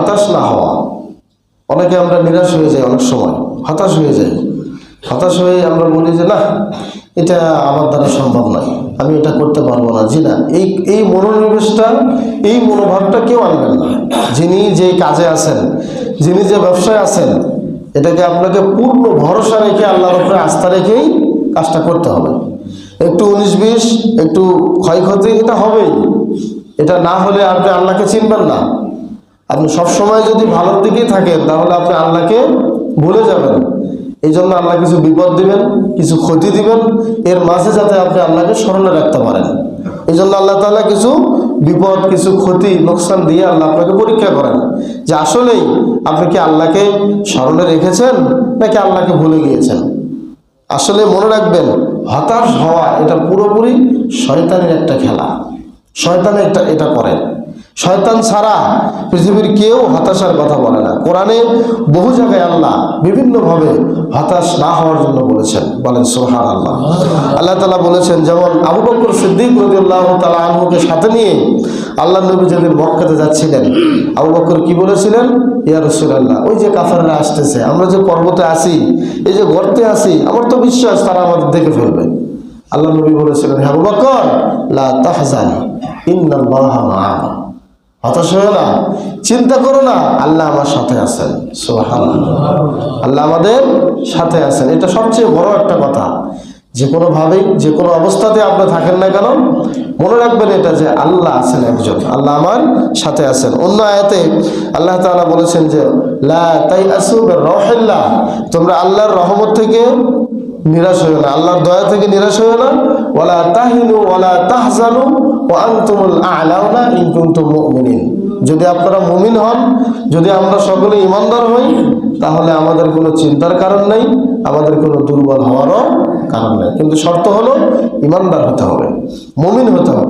হতাশ না হওয়া। অনেকে আমরা নিরাশ হয়ে যাই, অনেক সময় হতাশ হয়ে যাই। হতাশ হয়ে আমরা বলি যে না, এটা আমার দ্বারা সম্ভব নয়, আমি এটা করতে পারবো না। জি না, এই মনোনিবেশটা, এই মনোভাবটা কেউ আনবেন না। যিনি যে কাজে আছেন, যিনি যে ব্যবসায় আছেন, এটাকে আপনাকে পূর্ণ ভরসা রেখে, আল্লাহর উপরে আস্থা রেখেই কাজটা করতে হবে। একটু 19-20 একটু ক্ষয়ক্ষতি এটা হবেই। এটা না হলে আপনি আল্লাহকে চিনবেন না। আপনি সবসময় যদি ভালোর দিকেই থাকেন, তাহলে আপনি আল্লাহকে ভুলে যাবেন। এই জন্য আল্লাহ কিছু বিপদ দিবেন, কিছু ক্ষতি দিবেন, এর মাঝে যাতে আপনি আল্লাহকে স্মরণে রাখতে পারেন। এই জন্য আল্লাহ তাআলা কিছু বিপদ, কিছু ক্ষতি, লোকসান দিয়ে আল্লাহ আপনাকে পরীক্ষা করেন যে আসলেই আপনি কি আল্লাহকে স্মরণে রেখেছেন নাকি আল্লাহকে ভুলে গিয়েছেন। আসলে মনে রাখবেন, হতাশ হওয়া এটা পুরোপুরি শয়তানের একটা খেলা। শয়তান এটা করে। শয়তান ছাড়া পৃথিবীর কেউ হতাশার কথা বলে না। কোরআনে বহু জায়গায় আল্লাহ বিভিন্নভাবে হতাশ না হওয়ার জন্য বলেছেন। বলেন সুবহানাল্লাহ। আল্লাহ তাআলা বলেছেন, যেমন আবু বকর সিদ্দিক রাদিয়াল্লাহু তাআলা আনহুকে সাথে নিয়ে আল্লাহর নবী যেদিন মক্কাতে যাচ্ছিলেন, আবু বকর কি বলেছিলেন? ইয়া রাসূলুল্লাহ, ওই যে কাফেররা আসতেছে, আমরা যে পর্বতে আছি, এই যে গর্তে আছি, আমার তো বিশ্বাস তারা আমাদের দেখে ফেলবে। আল্লাহ নবী বলেছিলেন, হে আবু বকর, লা তাহজান ইন্নাল্লাহা মা'ানা, হতাশ হয়ে না, চিন্তা করো না, আল্লাহ আমার সাথে আছেন। সুবহানাল্লাহ, আল্লাহ আমাদের সাথে আছেন। এটা সবচেয়ে বড় একটা কথা। যে কোনোভাবেই, যে কোনো অবস্থাতে আপনি থাকেন না কেন, মনে রাখবেন এটা যে আল্লাহ আছেন একজন, আল্লাহ আমার সাথে আছেন। অন্য আয়াতে আল্লাহ তাআলা বলেছেন যে লা তাইআসু বির রাহিল্লাহ, তোমরা আল্লাহর রহমত থেকে নিরাশ হইও না, আল্লাহর দয়া থেকে নিরাশ হইও না। ওয়ালা তাহিনু ওয়ালা তাহজানু ওয়া আনতুমুল আ'লাউনা ইন কুনতুম মুমিনিন, যদি আপনারা মুমিন হন, যদি আমরা সকলে ঈমানদার হই, তাহলে আমাদের কোনো চিন্তার কারণ নেই, আমাদের কোনো দুর্বল হওয়ারও কারণ নেই। কিন্তু শর্ত হলো ঈমানদার হতে হবে, মুমিন হতে হবে।